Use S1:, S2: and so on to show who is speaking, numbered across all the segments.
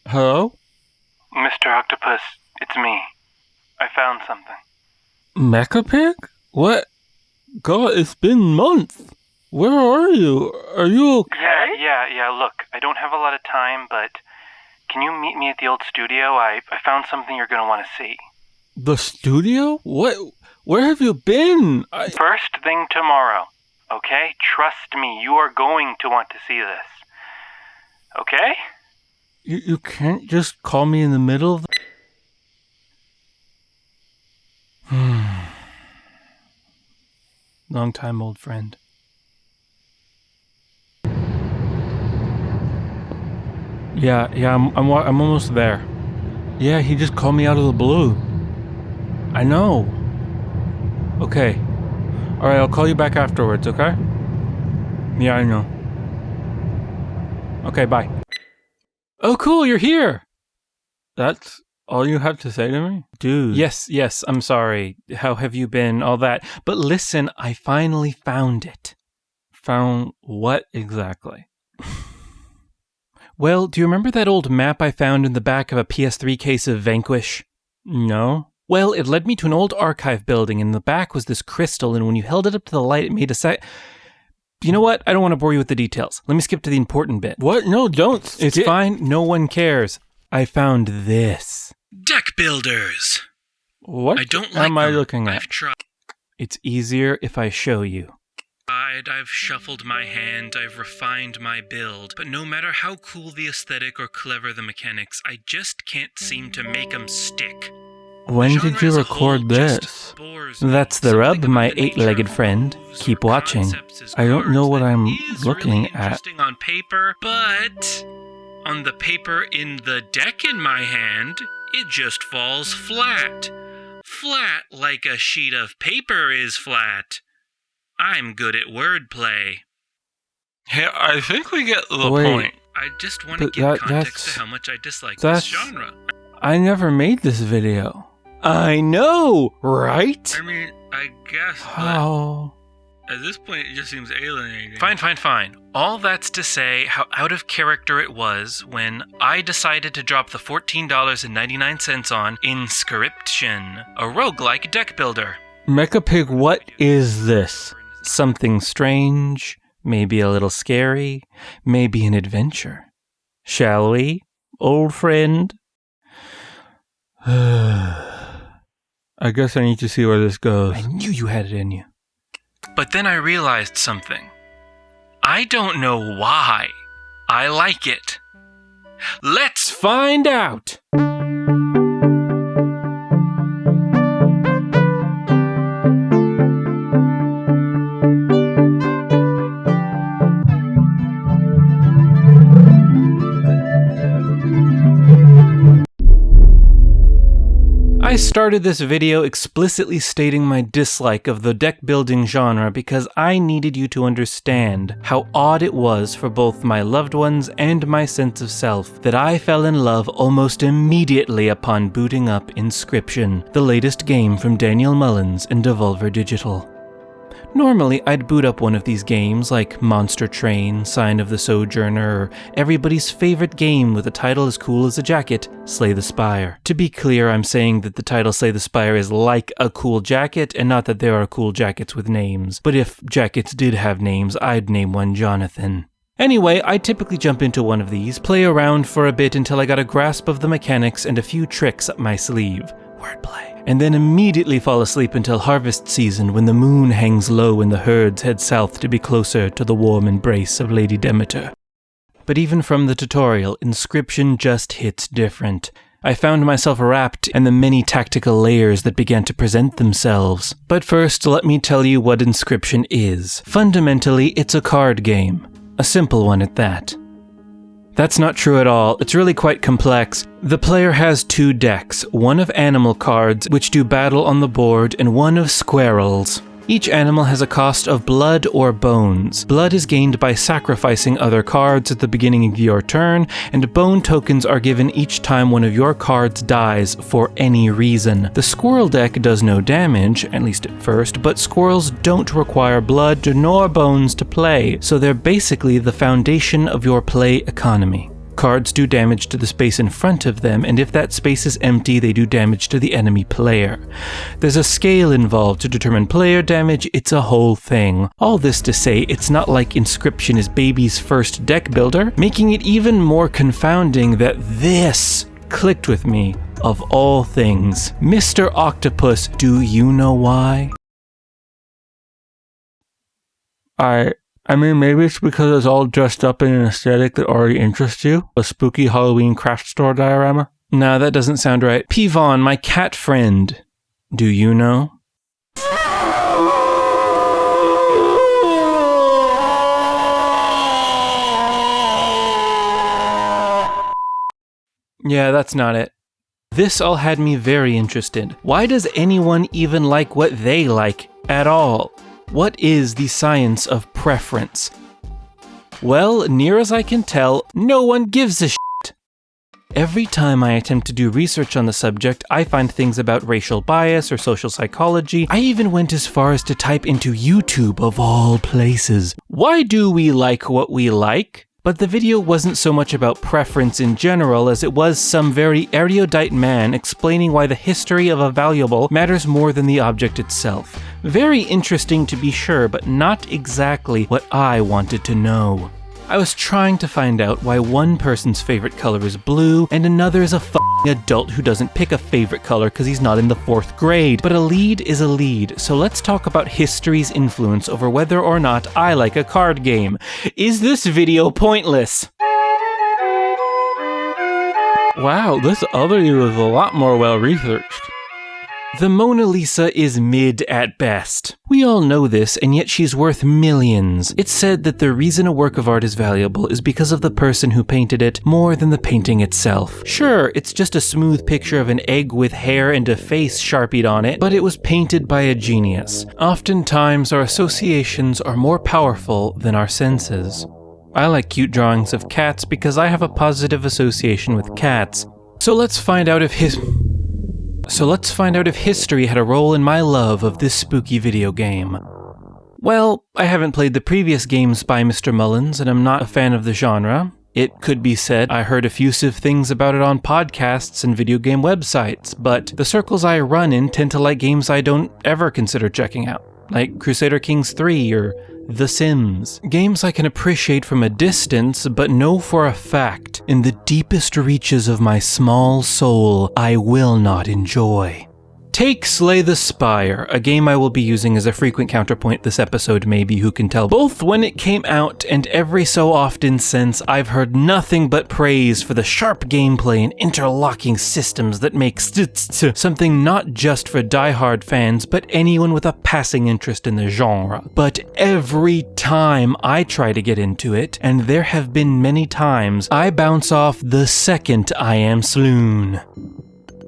S1: Hello?
S2: Mr. Octopus, it's me. I found something.
S1: Mecha Pig? What? God, it's been months. Where are you? Are you okay?
S2: Yeah, look, I don't have a lot of time, but can you meet me at the old studio? I found something you're gonna want to see.
S1: The studio? What? Where have you been?
S2: First thing tomorrow, okay? Trust me, you are going to want to see this. Okay?
S1: You can't just call me in the middle of the... Long time old friend. Yeah, I'm almost there. Yeah, he just called me out of the blue. I know. Okay. Alright, I'll call you back afterwards, okay? Yeah, I know. Okay, bye. Oh, cool, you're here! That's all you have to say to me? Dude. Yes, I'm sorry. How have you been? All that. But listen, I finally found it. Found what exactly? Well, do you remember that old map I found in the back of a PS3 case of Vanquish? No. Well, it led me to an old archive building, and in the back was this crystal, and when you held it up to the light, it made a You know what? I don't want to bore you with the details. Let me skip to the important bit. What? No, don't. It's fine. No one cares. I found this.
S3: Deck builders.
S1: What
S3: I don't like
S1: am I
S3: them.
S1: looking at?
S3: I've tried.
S1: It's easier if I show you.
S3: I've shuffled my hand, I've refined my build, but no matter how cool the aesthetic or clever the mechanics, I just can't seem to make them stick.
S1: When did you record this? That's the rub, my eight-legged friend. Keep watching. I don't know what I'm looking
S3: really
S1: at.
S3: Interesting on paper, but on the paper in the deck in my hand, it just falls flat. Flat like a sheet of paper is flat. I'm good at wordplay. Hey, I think we get the point. I just want to give context to how much I dislike this genre.
S1: I never made this video. I know, right?
S3: I mean, I guess,
S1: How?
S3: At this point, it just seems alienating. Fine. All that's to say how out of character it was when I decided to drop the $14.99 on Inscryption, a roguelike deck builder.
S1: Mecha Pig, what is this? Something strange, maybe a little scary, maybe an adventure. Shall we, old friend? I guess I need to see where this goes. I knew you had it in you.
S3: But then I realized something. I don't know why I like it. Let's
S1: Find out! I started this video explicitly stating my dislike of the deck building genre because I needed you to understand how odd it was for both my loved ones and my sense of self that I fell in love almost immediately upon booting up Inscryption, the latest game from Daniel Mullins and Devolver Digital. Normally, I'd boot up one of these games like Monster Train, Sign of the Sojourner, or everybody's favorite game with a title as cool as a jacket, Slay the Spire. To be clear, I'm saying that the title Slay the Spire is like a cool jacket, and not that there are cool jackets with names. But if jackets did have names, I'd name one Jonathan. Anyway, I'd typically jump into one of these, play around for a bit until I got a grasp of the mechanics and a few tricks up my sleeve. Wordplay. And then immediately fall asleep until harvest season when the moon hangs low and the herds head south to be closer to the warm embrace of Lady Demeter. But even from the tutorial, Inscryption just hits different. I found myself wrapped in the many tactical layers that began to present themselves. But first, let me tell you what Inscryption is. Fundamentally, it's a card game. A simple one at that. That's not true at all. It's really quite complex. The player has two decks, one of animal cards, which do battle on the board, and one of squirrels. Each animal has a cost of blood or bones. Blood is gained by sacrificing other cards at the beginning of your turn, and bone tokens are given each time one of your cards dies for any reason. The squirrel deck does no damage, at least at first, but squirrels don't require blood nor bones to play, so they're basically the foundation of your play economy. Cards do damage to the space in front of them, and if that space is empty, they do damage to the enemy player. There's a scale involved to determine player damage, it's a whole thing. All this to say, it's not like Inscryption is baby's first deck builder, making it even more confounding that this clicked with me, of all things. Mr. Octopus, do you know why? I mean, maybe it's because it's all dressed up in an aesthetic that already interests you. A spooky Halloween craft store diorama. Nah, that doesn't sound right. Pivon, my cat friend. Do you know? Yeah, that's not it. This all had me very interested. Why does anyone even like what they like at all? What is the science of preference? Well, near as I can tell, no one gives a shit. Every time I attempt to do research on the subject, I find things about racial bias or social psychology. I even went as far as to type into YouTube of all places. Why do we like what we like? But the video wasn't so much about preference in general as it was some very erudite man explaining why the history of a valuable matters more than the object itself. Very interesting to be sure, but not exactly what I wanted to know. I was trying to find out why one person's favorite color is blue and another is a f***ing adult who doesn't pick a favorite color because he's not in the 4th grade. But a lead is a lead, so let's talk about history's influence over whether or not I like a card game. Is this video pointless? Wow, this other you is a lot more well researched. The Mona Lisa is mid at best. We all know this, and yet she's worth millions. It's said that the reason a work of art is valuable is because of the person who painted it more than the painting itself. Sure, it's just a smooth picture of an egg with hair and a face sharpied on it, but it was painted by a genius. Oftentimes, our associations are more powerful than our senses. I like cute drawings of cats because I have a positive association with cats. So let's find out if history had a role in my love of this spooky video game. Well, I haven't played the previous games by Mr. Mullins, and I'm not a fan of the genre. It could be said I heard effusive things about it on podcasts and video game websites, but the circles I run in tend to like games I don't ever consider checking out, like Crusader Kings 3 or The Sims. Games I can appreciate from a distance, but know for a fact, in the deepest reaches of my small soul, I will not enjoy. Take Slay the Spire, a game I will be using as a frequent counterpoint this episode, maybe, who can tell. Both when it came out and every so often since, I've heard nothing but praise for the sharp gameplay and interlocking systems that make something not just for die-hard fans, but anyone with a passing interest in the genre. But every time I try to get into it, and there have been many times, I bounce off the second I am sloon.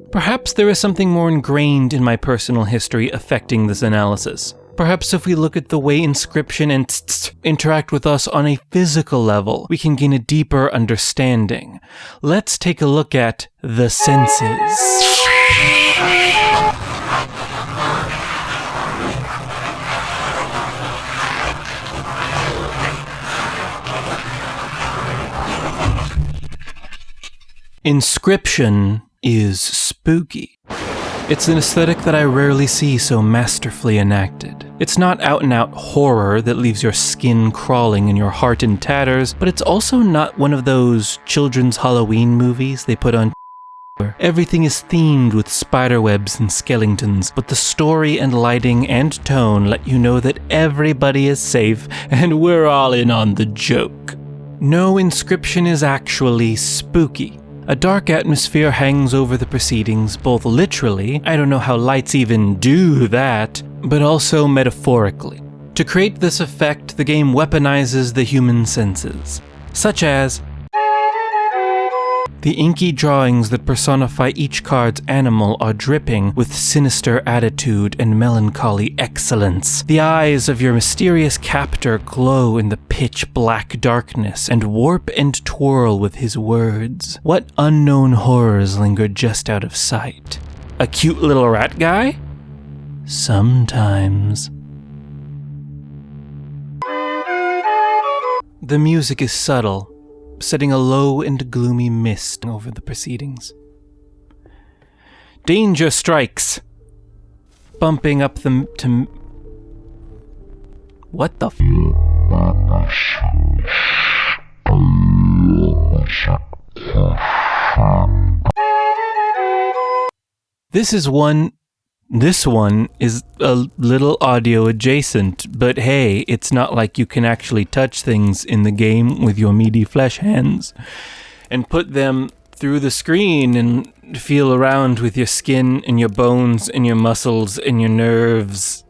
S1: Perhaps there is something more ingrained in my personal history affecting this analysis. Perhaps if we look at the way Inscryption and interact with us on a physical level, we can gain a deeper understanding. Let's take a look at the senses. Inscryption is spooky. It's an aesthetic that I rarely see so masterfully enacted. It's not out-and-out horror that leaves your skin crawling and your heart in tatters, but it's also not one of those children's Halloween movies they put on where everything is themed with spiderwebs and skeletons, but the story and lighting and tone let you know that everybody is safe and we're all in on the joke. No, Inscryption is actually spooky. A dark atmosphere hangs over the proceedings, both literally, I don't know how lights even do that, but also metaphorically. To create this effect, the game weaponizes the human senses, such as The inky drawings that personify each card's animal are dripping with sinister attitude and melancholy excellence. The eyes of your mysterious captor glow in the pitch-black darkness and warp and twirl with his words. What unknown horrors linger just out of sight? A cute little rat guy? Sometimes. The music is subtle, setting a low and gloomy mist over the proceedings. Danger strikes! Bumping up the What the This one is a little audio adjacent, but hey, it's not like you can actually touch things in the game with your meaty flesh hands and put them through the screen and feel around with your skin and your bones and your muscles and your nerves.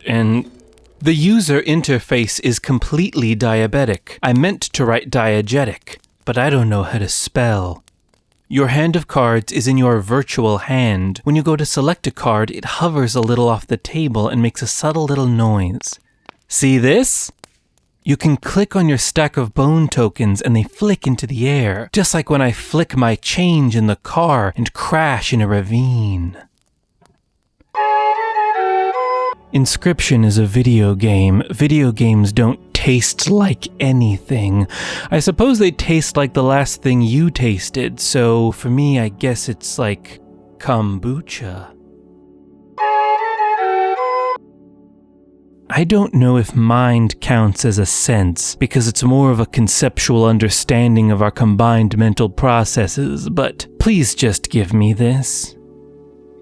S1: And the user interface is completely diabetic. I meant to write diegetic, but I don't know how to spell. Your hand of cards is in your virtual hand. When you go to select a card, it hovers a little off the table and makes a subtle little noise. See this? You can click on your stack of bone tokens and they flick into the air, just like when I flick my change in the car and crash in a ravine. Inscryption is a video game. Video games don't taste like anything. I suppose they taste like the last thing you tasted, so for me, I guess it's like kombucha. I don't know if mind counts as a sense, because it's more of a conceptual understanding of our combined mental processes, but please just give me this.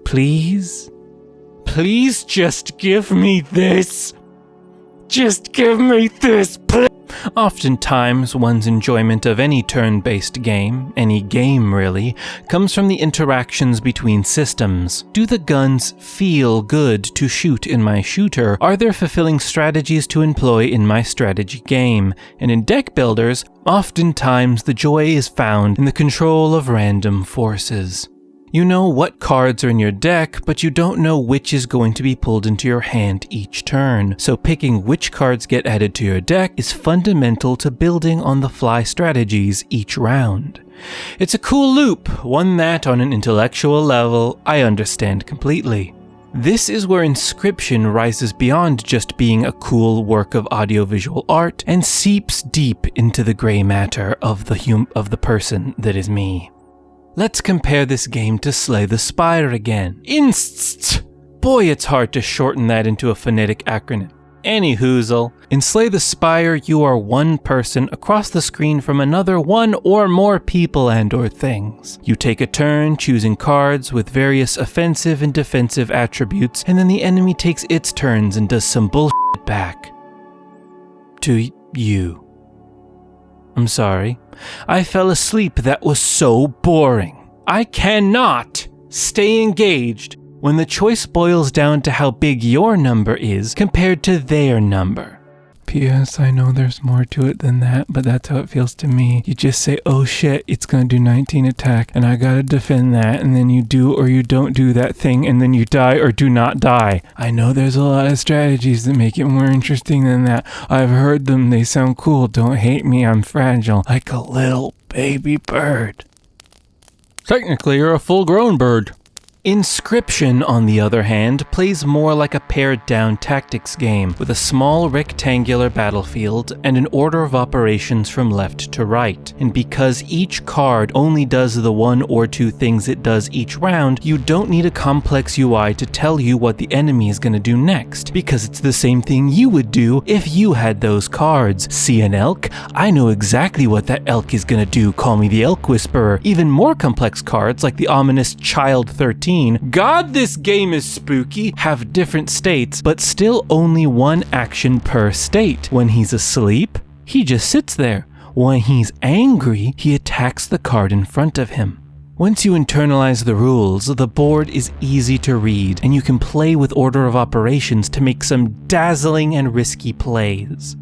S1: Please? Please just give me this. Just give me this, please. Oftentimes, one's enjoyment of any turn-based game, any game really, comes from the interactions between systems. Do the guns feel good to shoot in my shooter? Are there fulfilling strategies to employ in my strategy game? And in deck builders, oftentimes the joy is found in the control of random forces. You know what cards are in your deck, but you don't know which is going to be pulled into your hand each turn, so picking which cards get added to your deck is fundamental to building on-the-fly strategies each round. It's a cool loop, one that, on an intellectual level, I understand completely. This is where Inscryption rises beyond just being a cool work of audiovisual art and seeps deep into the gray matter of the person that is me. Let's compare this game to Slay the Spire again. Inst. Boy, it's hard to shorten that into a phonetic acronym. Anyhoozle, in Slay the Spire, you are one person across the screen from another one or more people and or things. You take a turn choosing cards with various offensive and defensive attributes, and then the enemy takes its turns and does some bullshit back to you. I'm sorry. I fell asleep. That was so boring. I cannot stay engaged when the choice boils down to how big your number is compared to their number. P.S. I know there's more to it than that, but that's how it feels to me. You just say, oh shit, it's gonna do 19 attack, and I gotta defend that, and then you do or you don't do that thing, and then you die or do not die. I know there's a lot of strategies that make it more interesting than that. I've heard them, they sound cool. Don't hate me, I'm fragile, like a little baby bird. Technically, you're a full-grown bird. Inscryption, on the other hand, plays more like a pared-down tactics game, with a small rectangular battlefield and an order of operations from left to right. And because each card only does the one or two things it does each round, you don't need a complex UI to tell you what the enemy is going to do next, because it's the same thing you would do if you had those cards. See an elk? I know exactly what that elk is going to do. Call me the Elk Whisperer. Even more complex cards, like the ominous Child 13, God, this game is spooky, have different states, but still only one action per state. When he's asleep, he just sits there. When he's angry, he attacks the card in front of him. Once you internalize the rules, the board is easy to read, and you can play with order of operations to make some dazzling and risky plays.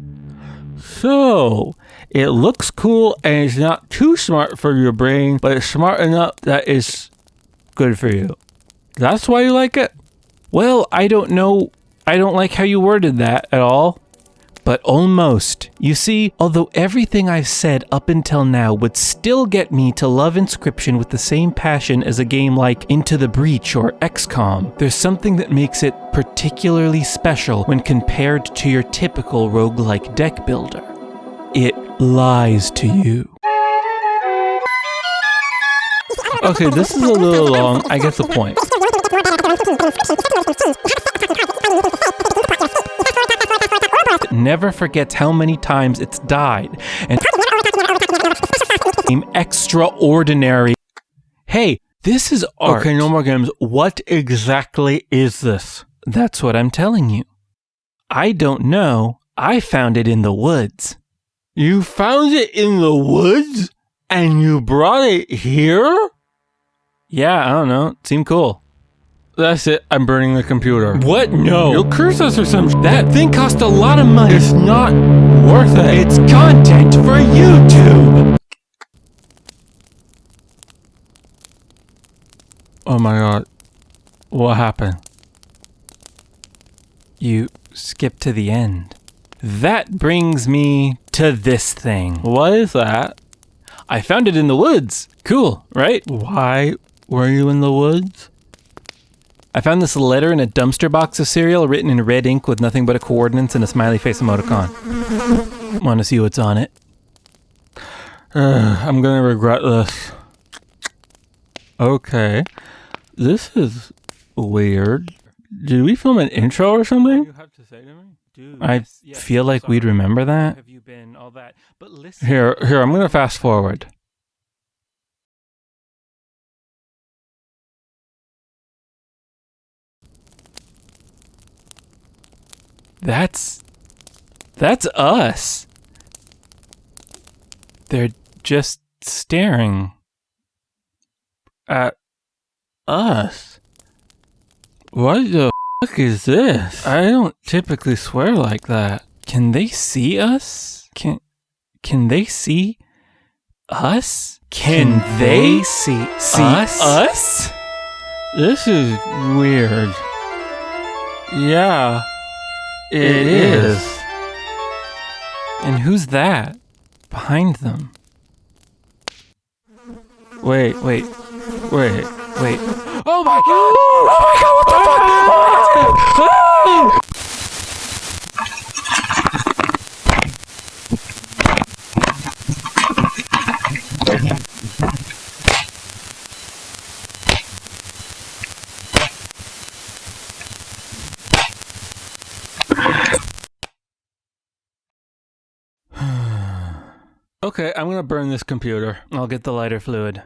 S1: So, It looks cool and it's not too smart for your brain, but it's smart enough that it's good for you. That's why you like it? Well, I don't know. I don't like how you worded that at all. But almost. You see, although everything I've said up until now would still get me to love Inscryption with the same passion as a game like Into the Breach or XCOM, there's something that makes it particularly special when compared to your typical roguelike deck builder. It lies to you. Okay, this is a little long. I get the point. It never forgets how many times it's died, and extraordinary. Hey, this is art. Okay, no more games. What exactly is this? That's what I'm telling you. I don't know. I found it in the woods. You found it in the woods? And you brought it here? Yeah, I don't know. It seemed cool. That's it. I'm burning the computer. What? No. You'll curse us or something. That thing cost a lot of money. It's not worth it. It's content for YouTube. Oh my god. What happened? You skipped to the end. That brings me to this thing. What is that? I found it in the woods. Cool, right? Why were you in the woods? I found this letter in a dumpster box of cereal written in red ink with nothing but a coordinates and a smiley face emoticon. Want to see what's on it? I'm gonna regret this. Okay. This is weird. Did we film an intro or something? You have to say to me? Dude, I feel like we'd remember that. Have you been all that? But listen. Here, I'm gonna fast forward. That's us. They're just staring at us. What the fuck is this? I don't typically swear like that. Can they see us? Can they see us? Can they see us? This is weird. Yeah, it is. And who's that? Behind them. Wait. Oh my god! Oh my god, what the fuck? Okay, I'm gonna burn this computer. I'll get the lighter fluid.